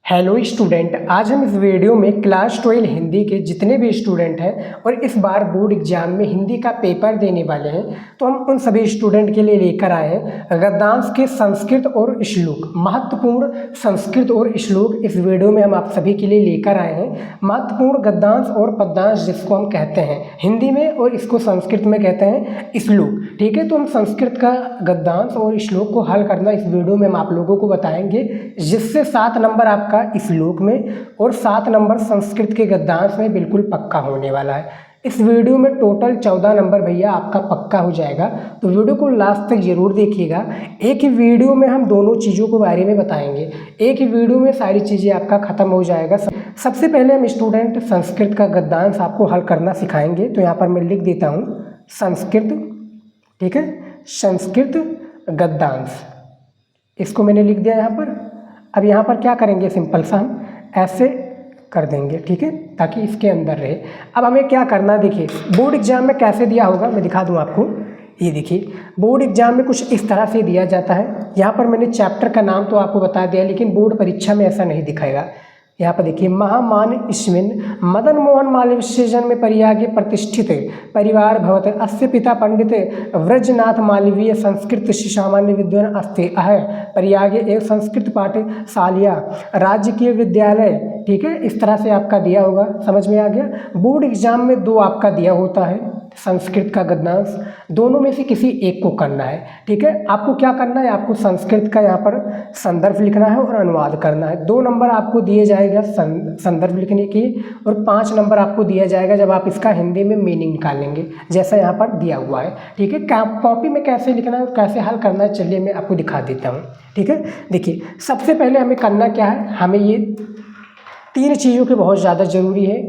Hello student, आज हम इस वीडियो में क्लास 12 हिंदी के जितने भी स्टूडेंट हैं और इस बार बोर्ड एग्जाम में हिंदी का पेपर देने वाले हैं, तो हम उन सभी स्टूडेंट के लिए लेकर आए हैं गद्यांश के संस्कृत और श्लोक। महत्वपूर्ण संस्कृत और श्लोक इस वीडियो में हम आप सभी के लिए लेकर आए हैं। महत्वपूर्ण गद्यांश और पद्यांश जिसको हम कहते हैं हिंदी में, और इसको संस्कृत में कहते हैं श्लोक। ठीक है, तो हम संस्कृत का गद्यांश और श्लोक को हल करना इस वीडियो में हम आप लोगों को बताएंगे, जिससे 7 नंबर आपका श्लोक में और 7 नंबर संस्कृत के गद्यांश में बिल्कुल पक्का होने वाला है। इस वीडियो में टोटल 14 नंबर भैया आपका पक्का हो जाएगा, तो वीडियो को लास्ट तक जरूर देखिएगा। एक ही वीडियो में हम दोनों चीज़ों के बारे में बताएंगे, एक ही वीडियो में सारी चीज़ें आपका खत्म हो जाएगा। सबसे पहले हम स्टूडेंट संस्कृत का गद्यांश आपको हल करना सिखाएंगे। तो यहाँ पर मैं लिख देता हूँ संस्कृत, ठीक है, संस्कृत गद्यांश, इसको मैंने लिख दिया यहाँ पर। अब यहाँ पर क्या करेंगे, सिंपल सा हम ऐसे कर देंगे, ठीक है, ताकि इसके अंदर रहे। अब हमें क्या करना है, देखिए बोर्ड एग्जाम में कैसे दिया होगा मैं दिखा दूँ आपको। ये देखिए बोर्ड एग्जाम में कुछ इस तरह से दिया जाता है। यहाँ पर मैंने चैप्टर का नाम तो आपको बता दिया, लेकिन बोर्ड परीक्षा में ऐसा नहीं दिखाएगा। यहाँ पर देखिए महामान इस्मिन् मदन मोहन मालवीय जन्म परियागे प्रतिष्ठित परिवार भवत अस्य पिता पंडित व्रजनाथ मालवीय संस्कृत सामान्य विद्वान अस्ति अह परियागे एक संस्कृत पाठशालिया राजकीय विद्यालय। ठीक है, इस तरह से आपका दिया होगा, समझ में आ गया। बोर्ड एग्जाम में 2 आपका दिया होता है संस्कृत का गद्यांश, दोनों में से किसी एक को करना है। ठीक है, आपको क्या करना है, आपको संस्कृत का यहाँ पर संदर्भ लिखना है और अनुवाद करना है। 2 नंबर आपको दिए जाएगा संदर्भ लिखने की, और 5 नंबर आपको दिया जाएगा जब आप इसका हिंदी में मीनिंग निकालेंगे, जैसा यहाँ पर दिया हुआ है। ठीक है, कॉपी में कैसे लिखना है और कैसे हल करना है, चलिए मैं आपको दिखा देता हूँ। ठीक है, देखिए सबसे पहले हमें करना क्या है, हमें ये 3 चीज़ों के बहुत ज़्यादा ज़रूरी है।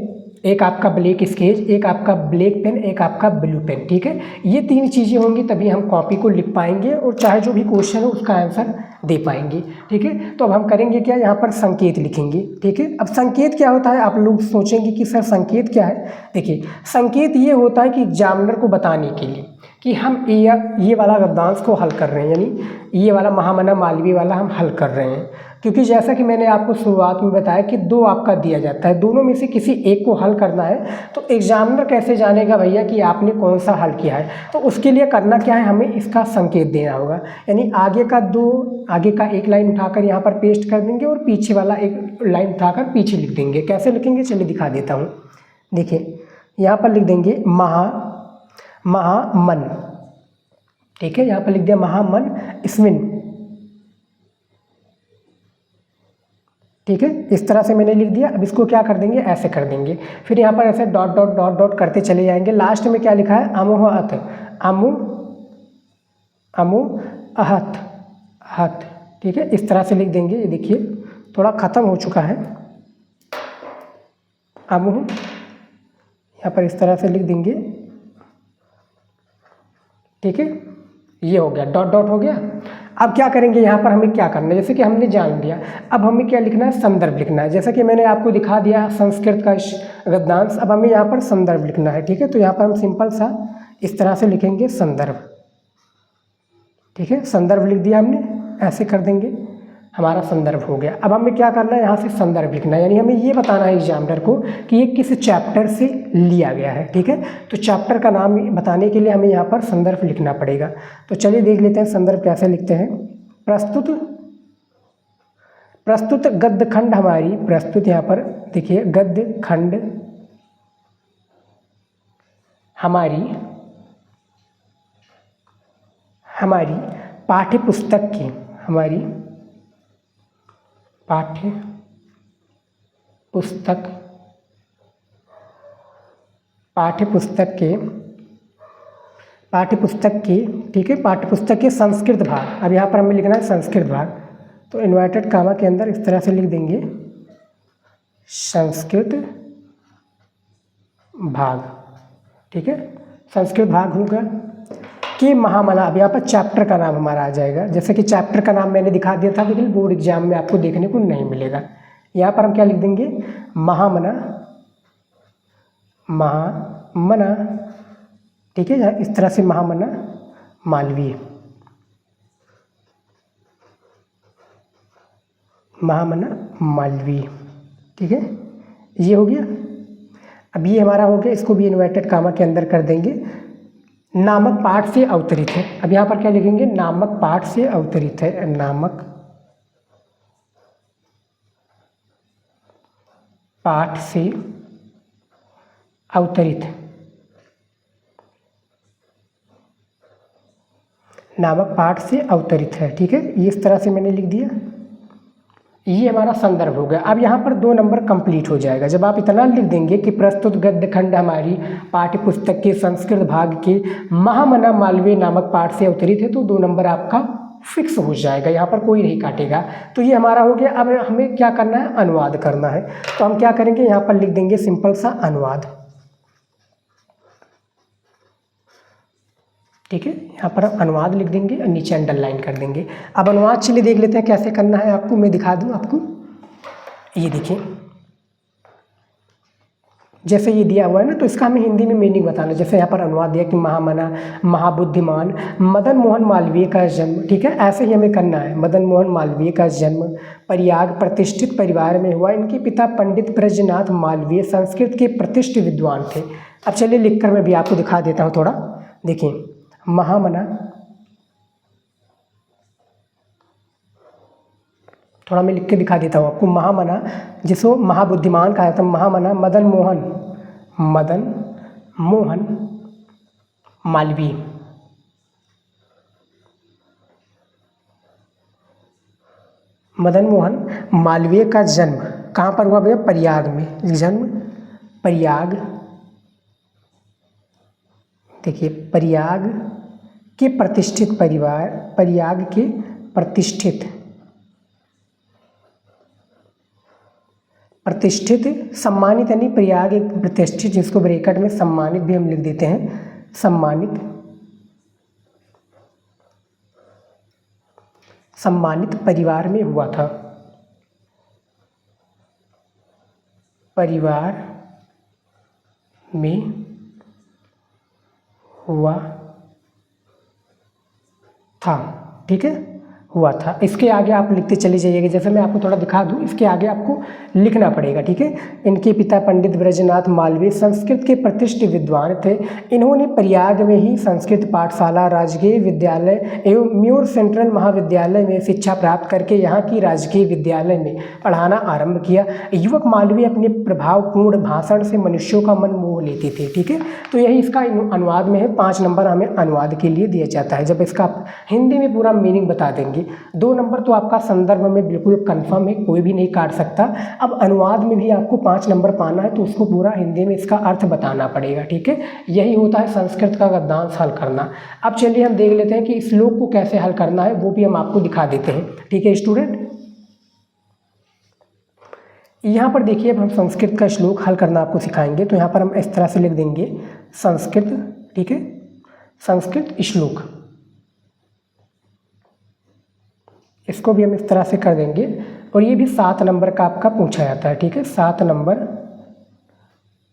एक आपका ब्लैक स्केच, एक आपका ब्लैक पेन, एक आपका ब्लू पेन। ठीक है, ये 3 चीज़ें होंगी तभी हम कॉपी को लिख पाएंगे और चाहे जो भी क्वेश्चन हो उसका आंसर दे पाएंगे। ठीक है, तो अब हम करेंगे क्या, यहाँ पर संकेत लिखेंगे। ठीक है, अब संकेत क्या होता है, आप लोग सोचेंगे कि सर संकेत क्या है। देखिए संकेत ये होता है कि एग्जामिनर को बताने के लिए कि हम ये वाला गद्यांश को हल कर रहे हैं, यानी ये वाला महामना मालवीय वाला हम हल कर रहे हैं। क्योंकि जैसा कि मैंने आपको शुरुआत में बताया कि 2 आपका दिया जाता है, दोनों में से किसी एक को हल करना है। तो एग्जामिनर कैसे जानेगा भैया कि आपने कौन सा हल किया है, तो उसके लिए करना क्या है, हमें इसका संकेत देना होगा। यानी आगे का एक लाइन उठाकर यहाँ पर पेस्ट कर देंगे और पीछे वाला एक लाइन उठाकर पीछे लिख देंगे। कैसे लिखेंगे, चलिए दिखा देता हूँ। देखिए यहाँ पर लिख देंगे महामन। ठीक है, यहाँ पर लिख दिया महामन इस्मिन्। ठीक है, इस तरह से मैंने लिख दिया। अब इसको क्या कर देंगे, ऐसे कर देंगे, फिर यहाँ पर ऐसे डॉट डॉट डॉट डॉट करते चले जाएंगे। लास्ट में क्या लिखा है, अमुहत, अमुअहत हत। ठीक है, इस तरह से लिख देंगे। ये देखिए थोड़ा ख़त्म हो चुका है, अमुह, यहाँ पर इस तरह से लिख देंगे। ठीक है, ये हो गया, डॉट डॉट हो गया। अब क्या करेंगे, यहाँ पर हमें क्या करना है, जैसे कि हमने जान लिया, अब हमें क्या लिखना है, संदर्भ लिखना है। जैसा कि मैंने आपको दिखा दिया संस्कृत का गद्यांश, अब हमें यहाँ पर संदर्भ लिखना है। ठीक है, तो यहाँ पर हम सिंपल सा इस तरह से लिखेंगे संदर्भ। ठीक है, संदर्भ लिख दिया हमने, ऐसे कर देंगे, हमारा संदर्भ हो गया। अब हमें क्या करना है, यहाँ से संदर्भ लिखना है, यानी हमें ये बताना है एग्जामिनर को कि ये किस चैप्टर से लिया गया है। ठीक है, तो चैप्टर का नाम बताने के लिए हमें यहाँ पर संदर्भ लिखना पड़ेगा। तो चलिए देख लेते हैं संदर्भ कैसे लिखते हैं। प्रस्तुत गद्य खंड हमारी, प्रस्तुत यहाँ पर देखिए गद्य खंड हमारी पाठ्य पुस्तक की, हमारी पाठ्य पुस्तक के ठीक है, पाठ्य पुस्तक के संस्कृत भाग। अब यहाँ पर हमें लिखना है संस्कृत भाग, तो इन्वर्टेड कामा के अंदर इस तरह से लिख देंगे संस्कृत भाग। ठीक है, संस्कृत भाग होगा कि महामना। अब यहाँ पर चैप्टर का नाम हमारा आ जाएगा, जैसे कि चैप्टर का नाम मैंने दिखा दिया था, लेकिन बोर्ड एग्जाम में आपको देखने को नहीं मिलेगा। यहाँ पर हम क्या लिख देंगे, महामना। ठीक है, इस तरह से महामना मालवीय। महामना मालवीय। ठीक है, ये हो गया। अब ये हमारा हो गया, इसको भी इन्वर्टेड कामा के अंदर कर देंगे। नामक पाठ से अवतरित है। अब यहाँ पर क्या लिखेंगे, नामक पाठ से अवतरित है, नामक पाठ से अवतरित है, नामक पाठ से अवतरित है। ठीक है, ये इस तरह से मैंने लिख दिया। ये हमारा संदर्भ हो गया। अब यहाँ पर 2 नंबर कंप्लीट हो जाएगा जब आप इतना लिख देंगे कि प्रस्तुत गद्य खंड हमारी पाठ्य पुस्तक के संस्कृत भाग के महामना मालवीय नामक पाठ से अवतरित है, तो 2 नंबर आपका फिक्स हो जाएगा, यहाँ पर कोई नहीं काटेगा। तो ये हमारा हो गया। अब हमें क्या करना है, अनुवाद करना है। तो हम क्या करेंगे, यहाँ पर लिख देंगे सिंपल सा अनुवाद। ठीक है, यहाँ पर अनुवाद लिख देंगे और नीचे अंडरलाइन कर देंगे। अब अनुवाद चलिए देख लेते हैं कैसे करना है आपको, मैं दिखा दूँ आपको। ये देखिए, जैसे ये दिया हुआ है ना, तो इसका हमें हिंदी में मीनिंग बताना। जैसे यहाँ पर अनुवाद दिया कि महामना महाबुद्धिमान मदन मोहन मालवीय का जन्म। ठीक है, ऐसे ही हमें करना है। मदन मोहन मालवीय का जन्म प्रयाग प्रतिष्ठित परिवार में हुआ। इनके पिता पंडित ब्रजनाथ मालवीय संस्कृत के प्रतिष्ठित विद्वान थे। अब चलिए लिखकर मैं भी आपको दिखा देता हूँ थोड़ा। देखिए, महामना, थोड़ा मैं लिख के दिखा देता हूँ आपको। महामना, जिसको महाबुद्धिमान कहा था, महामना मदन मोहन मालवीय मदन मोहन मालवीय का जन्म कहाँ पर हुआ भैया, प्रयाग में। जन्म प्रयाग, देखिए प्रयाग के प्रतिष्ठित परिवार, प्रयाग के प्रतिष्ठित सम्मानित, यानी प्रयाग एक प्रतिष्ठित, जिसको ब्रैकेट में सम्मानित भी हम लिख देते हैं, सम्मानित परिवार में हुआ था। परिवार में हुआ था। ठीक है, हुआ था। इसके आगे आप लिखते चले जाइएगा। जैसे मैं आपको थोड़ा दिखा दूं, इसके आगे आपको लिखना पड़ेगा। ठीक है, इनके पिता पंडित ब्रजनाथ मालवीय संस्कृत के प्रतिष्ठित विद्वान थे। इन्होंने प्रयाग में ही संस्कृत पाठशाला, राजकीय विद्यालय एवं म्यूर सेंट्रल महाविद्यालय में शिक्षा प्राप्त करके यहाँ की राजकीय विद्यालय में पढ़ाना आरंभ किया। युवक मालवीय अपने प्रभावपूर्ण भाषण से मनुष्यों का मन मोह लेते थे। ठीक है, तो यही इसका अनुवाद में है। 5 नंबर हमें अनुवाद के लिए दिया जाता है जब इसका हिंदी में पूरा मीनिंग बता देंगे। 2 नंबर तो आपका संदर्भ में बिल्कुल कंफर्म है, कोई भी नहीं काट सकता। अब अनुवाद में भी आपको 5 नंबर पाना है, तो उसको पूरा हिंदी में इसका अर्थ बताना पड़ेगा। ठीक है, यही होता है संस्कृत का गद्यांश हल करना। अब चलिए हम देख लेते हैं कि श्लोक को कैसे हल करना है, वो भी हम आपको दिखा देते हैं। ठीक है स्टूडेंट, यहाँ पर देखिए, अब हम संस्कृत का श्लोक हल करना आपको सिखाएंगे। तो यहाँ पर हम इस तरह से लिख देंगे संस्कृत। ठीक है, संस्कृत श्लोक, इसको भी हम इस तरह से कर देंगे। और ये भी 7 नंबर का आपका पूछा जाता है। ठीक है, 7 नंबर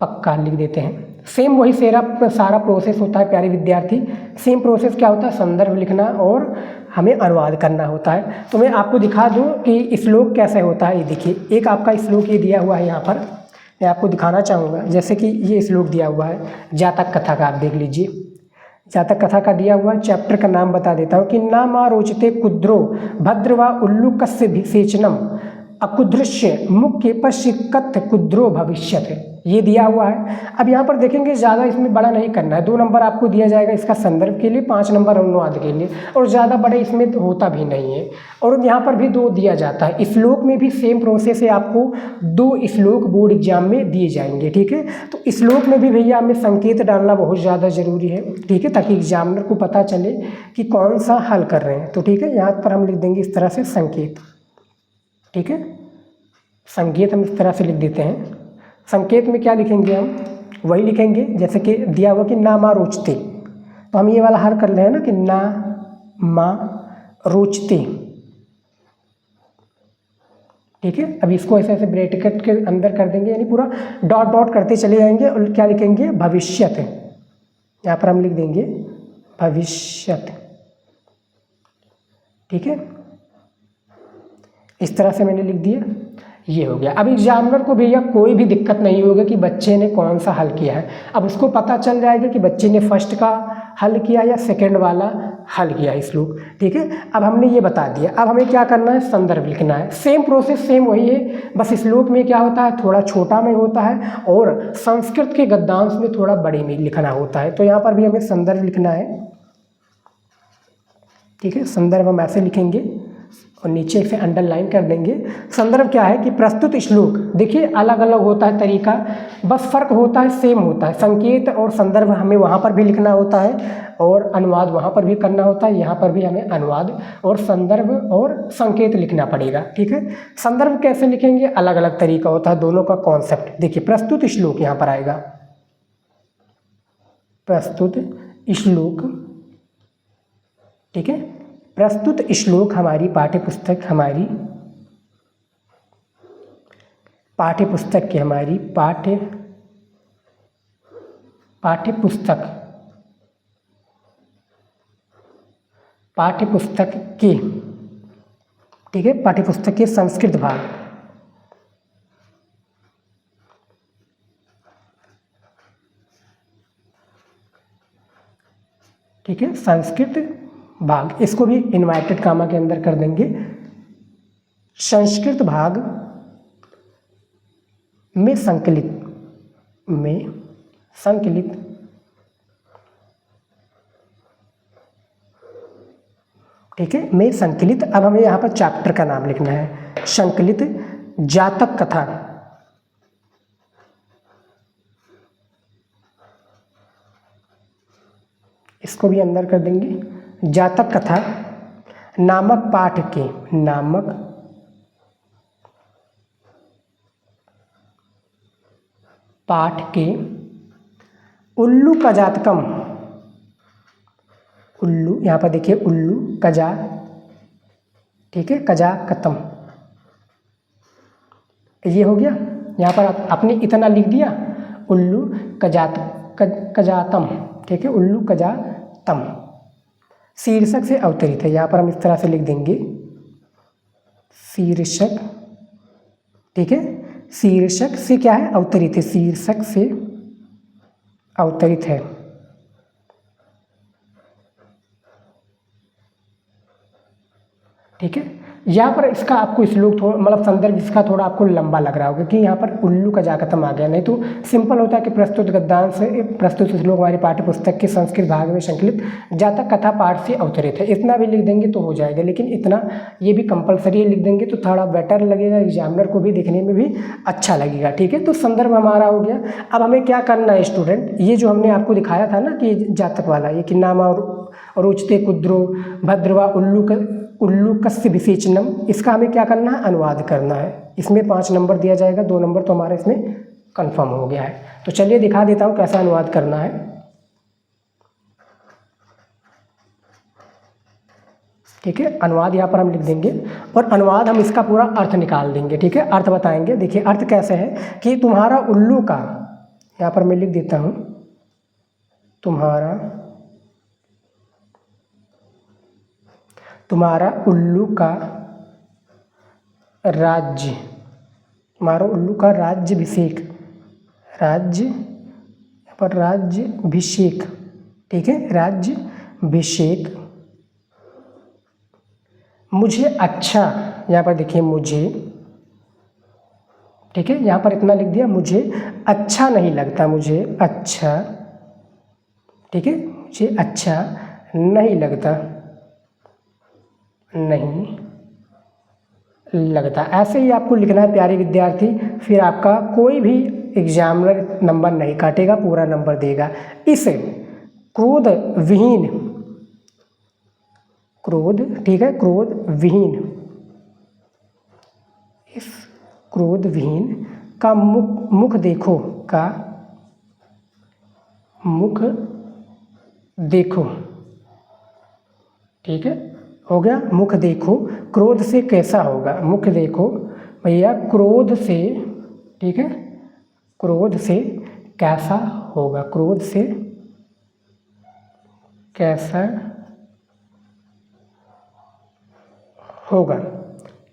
पक्का लिख देते हैं। सेम वही सारा प्रोसेस होता है प्यारे विद्यार्थी। सेम प्रोसेस क्या होता है, संदर्भ लिखना और हमें अनुवाद करना होता है। तो मैं आपको दिखा दूं कि श्लोक कैसे होता है। ये देखिए, एक आपका श्लोक ये दिया हुआ है, यहाँ पर मैं आपको दिखाना चाहूँगा। जैसे कि ये श्लोक दिया हुआ है जातक कथा का, आप देख लीजिए। जातक कथा का दिया हुआ चैप्टर का नाम बता देता हूँ कि न मा रोचते कुद्रो भद्र व उल्लूकस्य विसेचनम अकुदृश्य मुख्य पश्चिकत कुद्रो भविष्यत, ये दिया हुआ है। अब यहाँ पर देखेंगे, ज़्यादा इसमें बड़ा नहीं करना है। 2 नंबर आपको दिया जाएगा इसका संदर्भ के लिए, 5 नंबर अनुवाद के लिए, और ज़्यादा बड़े इसमें तो होता भी नहीं है। और यहाँ पर भी 2 दिया जाता है। श्लोक में भी सेम प्रोसेस है, आपको 2 श्लोक बोर्ड एग्जाम में दिए जाएंगे। ठीक है, तो श्लोक में भी भैया हमें संकेत डालना बहुत ज़्यादा ज़रूरी है। ठीक है, ताकि एग्जामिनर को पता चले कि कौन सा हल कर रहे हैं। तो ठीक है, यहाँ पर हम लिख देंगे इस तरह से संकेत। ठीक है, संकेत हम इस तरह से लिख देते हैं। संकेत में क्या लिखेंगे, हम वही लिखेंगे जैसे कि दिया हुआ कि ना मा रोचते, तो हम ये वाला हल कर रहे हैं ना कि ना मा रोचते। ठीक है, अब इसको ऐसे ऐसे ब्रैकेट के अंदर कर देंगे, यानी पूरा डॉट डॉट करते चले जाएंगे। और क्या लिखेंगे, भविष्यत, यहाँ पर हम लिख देंगे भविष्यत। ठीक है, इस तरह से मैंने लिख दिया, ये हो गया। अब एग्जामिनर को भैया कोई भी दिक्कत नहीं होगी कि बच्चे ने कौन सा हल किया है। अब उसको पता चल जाएगा कि बच्चे ने फर्स्ट का हल किया या सेकंड वाला हल किया श्लोक, ठीक है। अब हमने ये बता दिया, अब हमें क्या करना है, संदर्भ लिखना है। सेम प्रोसेस सेम वही है, बस श्लोक में क्या होता है, थोड़ा छोटा में होता है और संस्कृत के गद्यांश में थोड़ा बड़े में लिखना होता है। तो यहाँ पर भी हमें संदर्भ लिखना है, ठीक है। संदर्भ हम ऐसे लिखेंगे और नीचे इसे अंडरलाइन कर देंगे। संदर्भ क्या है कि प्रस्तुत श्लोक, देखिए अलग अलग होता है तरीका, बस फर्क होता है, सेम होता है। संकेत और संदर्भ हमें वहाँ पर भी लिखना होता है और अनुवाद वहाँ पर भी करना होता है। यहाँ पर भी हमें अनुवाद और संदर्भ और संकेत लिखना पड़ेगा, ठीक है। संदर्भ कैसे लिखेंगे, अलग अलग तरीका होता है, दोनों का कॉन्सेप्ट। देखिए प्रस्तुत श्लोक यहाँ पर आएगा, प्रस्तुत श्लोक, ठीक है। प्रस्तुत श्लोक हमारी पाठ्यपुस्तक की हमारी पाठ्यपुस्तक के, ठीक है, पाठ्यपुस्तक के संस्कृत भाग, ठीक है, संस्कृत भाग। इसको भी इन्वर्टेड कामा के अंदर कर देंगे। संस्कृत भाग में संकलित, ठीक है, में संकलित। अब हमें यहाँ पर चैप्टर का नाम लिखना है, संकलित जातक कथा, इसको भी अंदर कर देंगे। जातक कथा नामक पाठ के उल्लू का जातकम, उल्लू यहाँ पर देखिए उल्लू कजा, ठीक है, कजा कतम, ये हो गया। यहाँ पर आपने इतना लिख दिया, उल्लू कजातम, ठीक है, उल्लू कजातम। शीर्षक से अवतरित है, यहाँ पर हम इस तरह से लिख देंगे शीर्षक, ठीक है। शीर्षक से क्या है, अवतरित है, शीर्षक से अवतरित है, ठीक है। यहाँ पर इसका आपको श्लोक थोड़ा मतलब संदर्भ इसका थोड़ा आपको लंबा लग रहा होगा कि यहाँ पर उल्लू का जाकतम आ गया, नहीं तो सिंपल होता है कि प्रस्तुत गद्यांश से प्रस्तुत श्लोक हमारी पाठ्यपुस्तक के संस्कृत भाग में संकलित जातक कथा पाठ से अवतरित है, इतना भी लिख देंगे तो हो जाएगा। लेकिन इतना ये भी कंपलसरी लिख देंगे तो थोड़ा बेटर लगेगा, एग्जामिनर को भी देखने में भी अच्छा लगेगा, ठीक है। तो संदर्भ हमारा हो गया। अब हमें क्या करना है स्टूडेंट, ये जो हमने आपको दिखाया था ना कि जातक वाला, ये कि नामा और उचते कुद्रो भद्रवा उल्लू कस्य विसेचनम, इसका हमें क्या करना है, अनुवाद करना है। इसमें 5 नंबर दिया जाएगा, 2 नंबर तो हमारा इसमें कंफर्म हो गया है। तो चलिए दिखा देता हूँ कैसा अनुवाद करना है, ठीक है। अनुवाद यहाँ पर हम लिख देंगे और अनुवाद हम इसका पूरा अर्थ निकाल देंगे, ठीक है, अर्थ बताएंगे। देखिए अर्थ कैसे है कि तुम्हारा उल्लू का, यहाँ पर मैं लिख देता हूँ, तुम्हारा उल्लू का राज्य, तुम्हारा उल्लू का राज्याभिषेक, यहाँ पर राज्याभिषेक, ठीक है, राज्याभिषेक मुझे अच्छा, यहाँ पर देखिए मुझे, ठीक है, यहाँ पर इतना लिख दिया, मुझे अच्छा नहीं लगता, मुझे अच्छा, ठीक है, मुझे अच्छा नहीं लगता, ऐसे ही आपको लिखना है प्यारे विद्यार्थी। फिर आपका कोई भी एग्जामिनर नंबर नहीं काटेगा, पूरा नंबर देगा। इस क्रोध विहीन, ठीक है, क्रोध विहीन, इस क्रोध विहीन का मुख देखो, का मुख देखो, ठीक है, हो गया। मुख देखो क्रोध से कैसा होगा, मुख देखो भैया क्रोध से, ठीक है, क्रोध से कैसा होगा, क्रोध से कैसा होगा,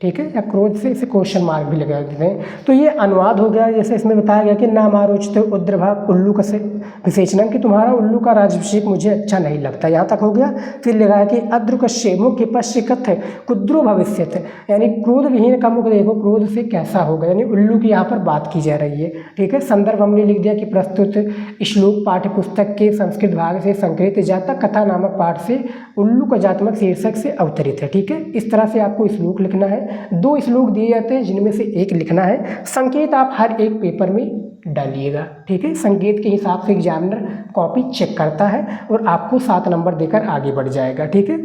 ठीक है, या क्रोध से इसे क्वेश्चन मार्क भी लगा देते हैं। तो ये अनुवाद हो गया। जैसे इसमें बताया गया कि नामारोचित उद्रभाग उल्लू का विशेषणम, कि तुम्हारा उल्लू का राज्याभिषेक मुझे अच्छा नहीं लगता, यहाँ तक हो गया। फिर लगा है कि अद्रुकस्य मुख्य पश्चिकथ है कुद्रो भविष्यत है, यानी क्रोध विहीन का मुख देखो क्रोध से कैसा होगा, यानी उल्लू की यहाँ पर बात की जा रही है। ठीक है, संदर्भ हमने लिख दिया कि प्रस्तुत श्लोक पाठ्य पुस्तक के संस्कृत भाग से संकृत जातक कथा नामक पाठ से उल्लू का जात्मक शीर्षक से अवतरित है। ठीक है, इस तरह से आपको श्लोक लिखना है। 2 श्लोक दिए जाते हैं जिनमें से एक लिखना है। संकेत आप हर एक पेपर में डालिएगा। ठीक है, संकेत के हिसाब से एग्जामिनर कॉपी चेक करता है और आपको 7 नंबर देकर आगे बढ़ जाएगा। ठीक है।